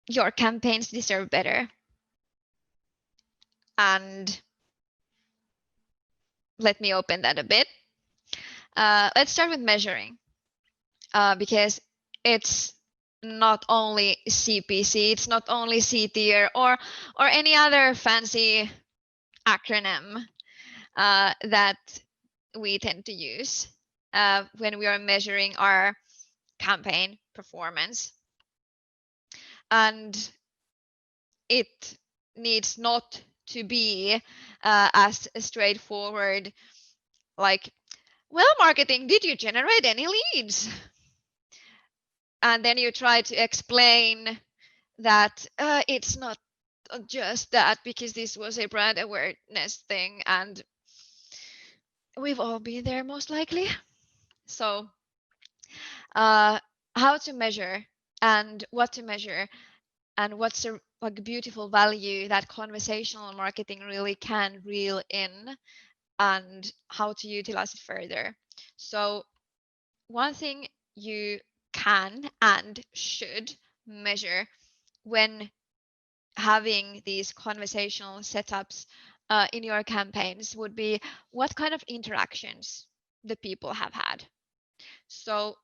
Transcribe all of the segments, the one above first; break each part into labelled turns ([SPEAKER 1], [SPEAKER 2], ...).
[SPEAKER 1] Your campaigns deserve better. And let me open that a bit. Let's start with measuring, because it's not only CPC, it's not only C-tier or any other fancy acronym that we tend to use when we are measuring our campaign performance. And it needs not to be as straightforward like, well, marketing, did you generate any leads? And then you try to explain that it's not just that, because this was a brand awareness thing, and we've all been there most likely. So how to measure and what to measure, and what's a beautiful value that conversational marketing really can reel in, and how to utilize it further. So one thing you can and should measure when having these conversational setups in your campaigns would be what kind of interactions the people have had. So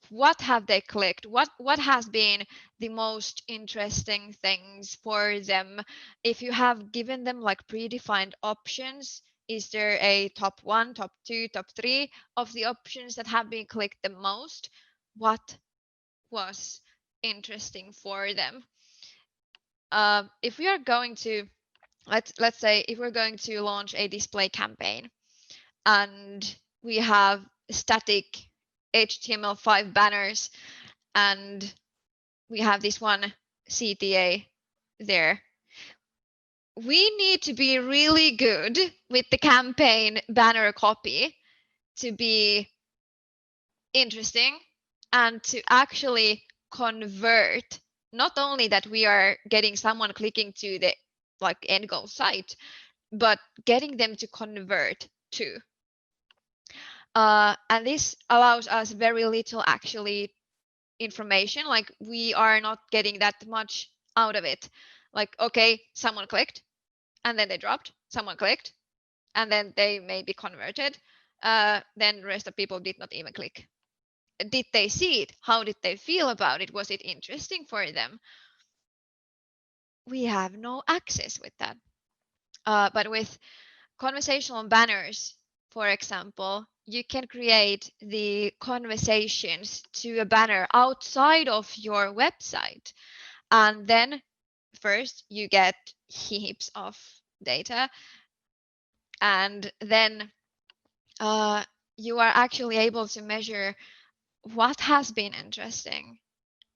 [SPEAKER 1] what have they clicked? What has been the most interesting things for them? If you have given them like predefined options, is there a top 1, top 2, top 3 of the options that have been clicked the most? What was interesting for them? If we are going to, let's say, if we're going to launch a display campaign and we have static HTML5 banners and we have this one CTA there, we need to be really good with the campaign banner copy to be interesting and to actually convert. Not only that we are getting someone clicking to the like end goal site, but getting them to convert too. And this allows us very little actually information. Like we are not getting that much out of it. Like, okay, someone clicked and then they dropped, someone clicked and then they maybe converted. Then the rest of people did not even click. Did they see it? How did they feel about it? Was it interesting for them? We have no access with that. But with conversational banners, for example, you can create the conversations to a banner outside of your website. And then first you get heaps of data. And then you are actually able to measure what has been interesting,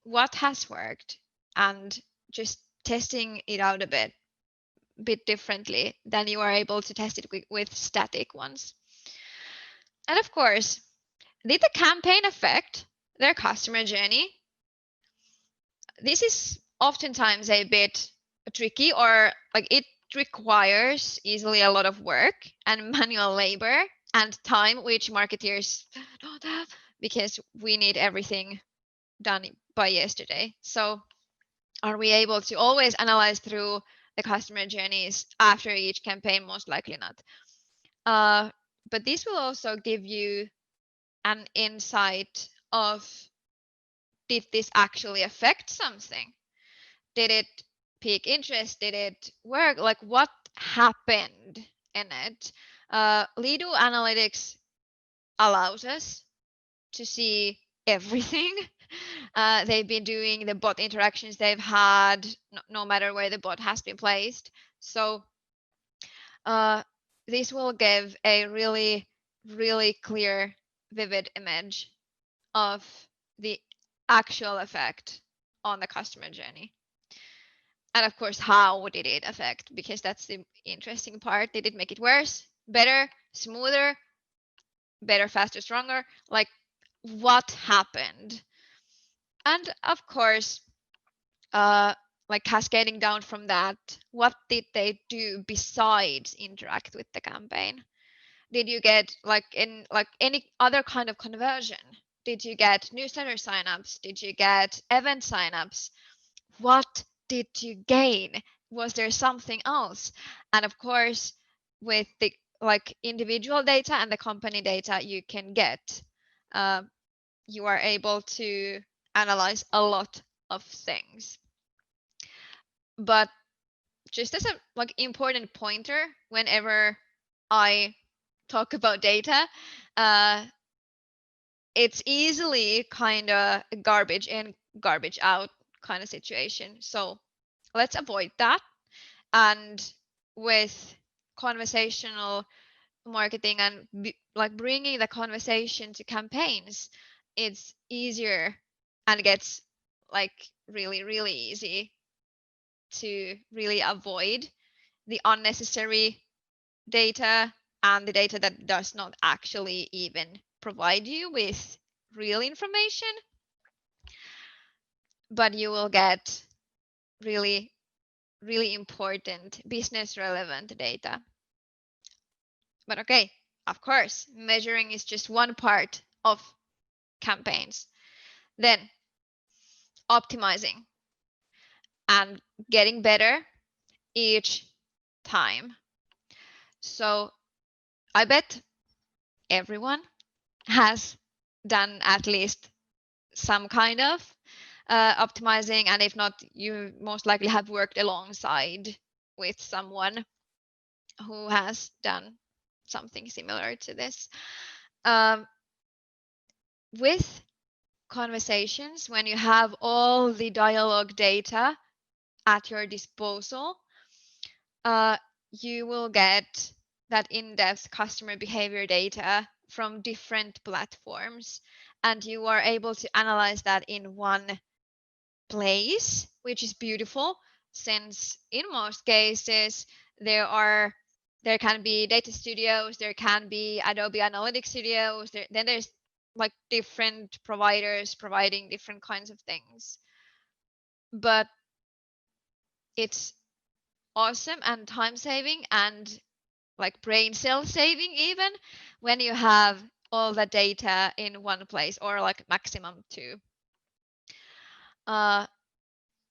[SPEAKER 1] what has worked, and just testing it out a bit differently than you are able to test it with static ones. And of course, did the campaign affect their customer journey? This is oftentimes a bit tricky, or like it requires easily a lot of work and manual labor and time, which marketeers don't have because we need everything done by yesterday. So are we able to always analyze through the customer journeys after each campaign? Most likely not. But this will also give you an insight of, did this actually affect something? Did it pique interest? Did it work? Like what happened in it? Leadoo analytics allows us to see everything they've been doing, the bot interactions they've had, no matter where the bot has been placed. So this will give a really, really clear, vivid image of the actual effect on the customer journey. And of course, how did it affect? Because that's the interesting part. Did it make it worse, better, smoother, better, faster, stronger? Like what happened? And of course, like cascading down from that, what did they do besides interact with the campaign? Did you get like any other kind of conversion? Did you get newsletter signups? Did you get event signups? What did you gain? Was there something else? And of course, with the individual data and the company data you can get, you are able to analyze a lot of things. But just as a important pointer, whenever I talk about data, it's easily kind of garbage in, garbage out kind of situation. So let's avoid that. And with conversational marketing and bringing the conversation to campaigns, it's easier and gets really, really easy to really avoid the unnecessary data and the data that does not actually even provide you with real information, but you will get really, really important business relevant data. But okay, of course, measuring is just one part of campaigns. Then optimizing and getting better each time. So I bet everyone has done at least some kind of optimizing, and if not, you most likely have worked alongside with someone who has done something similar to this. With conversations, when you have all the dialogue data at your disposal, you will get that in-depth customer behavior data from different platforms, and you are able to analyze that in one place, which is beautiful, since in most cases there can be data studios, there can be Adobe Analytics studios, then there's different providers providing different kinds of things. But it's awesome and time saving and brain cell saving even when you have all the data in one place, or maximum two. And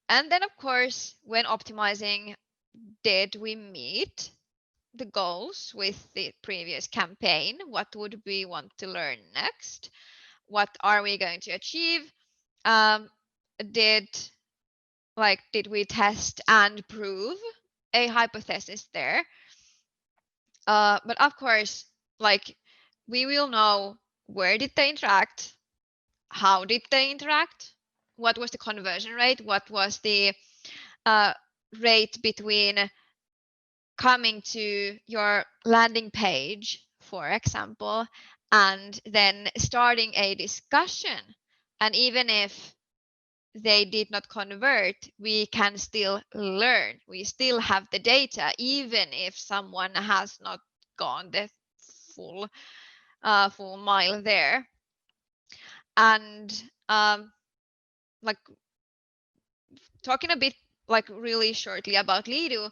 [SPEAKER 1] then of course, when optimizing, did we meet the goals with the previous campaign? What would we want to learn next? What are we going to achieve? Did we test and prove a hypothesis there? But of course, we will know where did they interact, how did they interact, what was the conversion rate, what was the rate between coming to your landing page, for example, and then starting a discussion. And even if they did not convert, we can still learn. We still have the data, even if someone has not gone the full mile there. And talking a bit really shortly about Leadoo,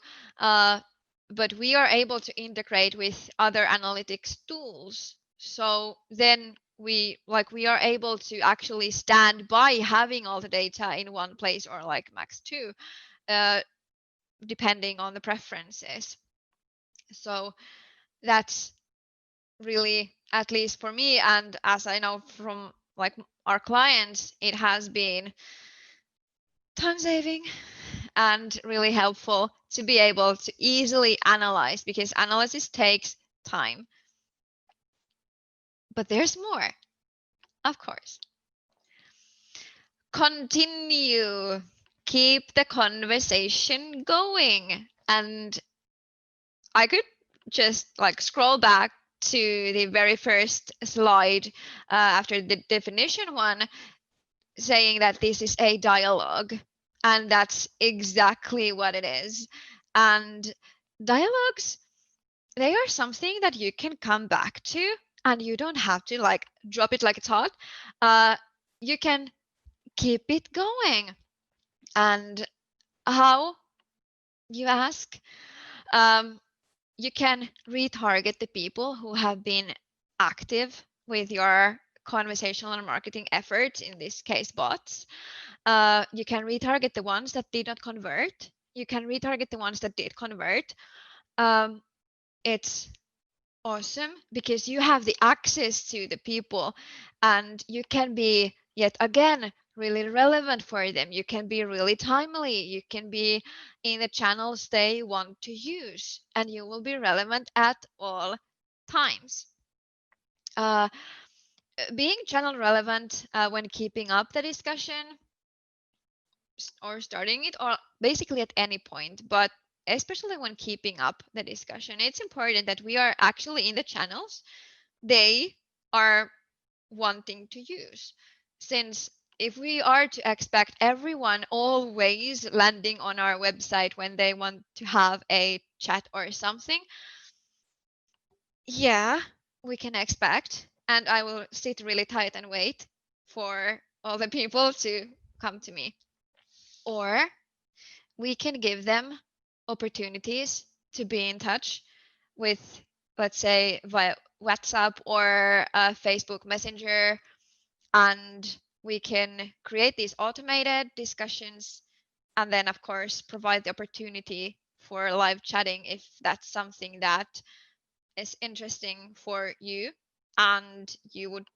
[SPEAKER 1] but we are able to integrate with other analytics tools. So then we are able to actually stand by having all the data in one place, or max two, depending on the preferences. So that's really, at least for me, and as I know from our clients, it has been time saving and really helpful to be able to easily analyze, because analysis takes time. But there's more, of course. Continue. Keep the conversation going. And I could just scroll back to the very first slide after the definition one, saying that this is a dialogue. And that's exactly what it is. And dialogues, they are something that you can come back to, and you don't have to drop it like it's hot. You can keep it going. And how, you ask? You can retarget the people who have been active with your conversational marketing efforts, in this case bots. You can retarget the ones that did not convert. You can retarget the ones that did convert. It's awesome because you have the access to the people, and you can be, yet again, really relevant for them. You can be really timely. You can be in the channels they want to use, and you will be relevant at all times. Being channel relevant when keeping up the discussion or starting it, or basically at any point, but especially when keeping up the discussion, it's important that we are actually in the channels they are wanting to use. Since if we are to expect everyone always landing on our website when they want to have a chat or something, yeah, we can expect. And I will sit really tight and wait for all the people to come to me. Or we can give them opportunities to be in touch with, let's say, via WhatsApp or Facebook Messenger, and we can create these automated discussions, and then of course provide the opportunity for live chatting if that's something that is interesting for you and you would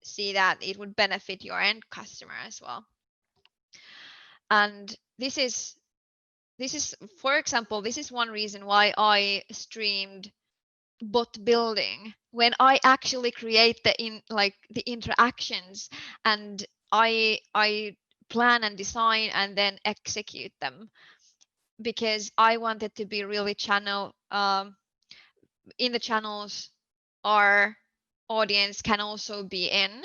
[SPEAKER 1] see that it would benefit your end customer as well. And this is, for example, this is one reason why I streamed bot building, when I actually create the interactions, and I plan and design and then execute them, because I wanted to be really channel in the channels our audience can also be in,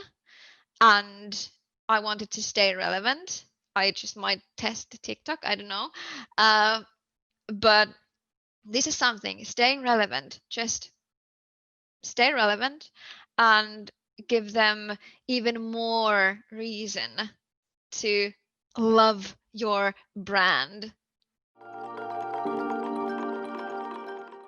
[SPEAKER 1] and I wanted to stay relevant. I just might test TikTok, I don't know. But this is something, staying relevant, just stay relevant and give them even more reason to love your brand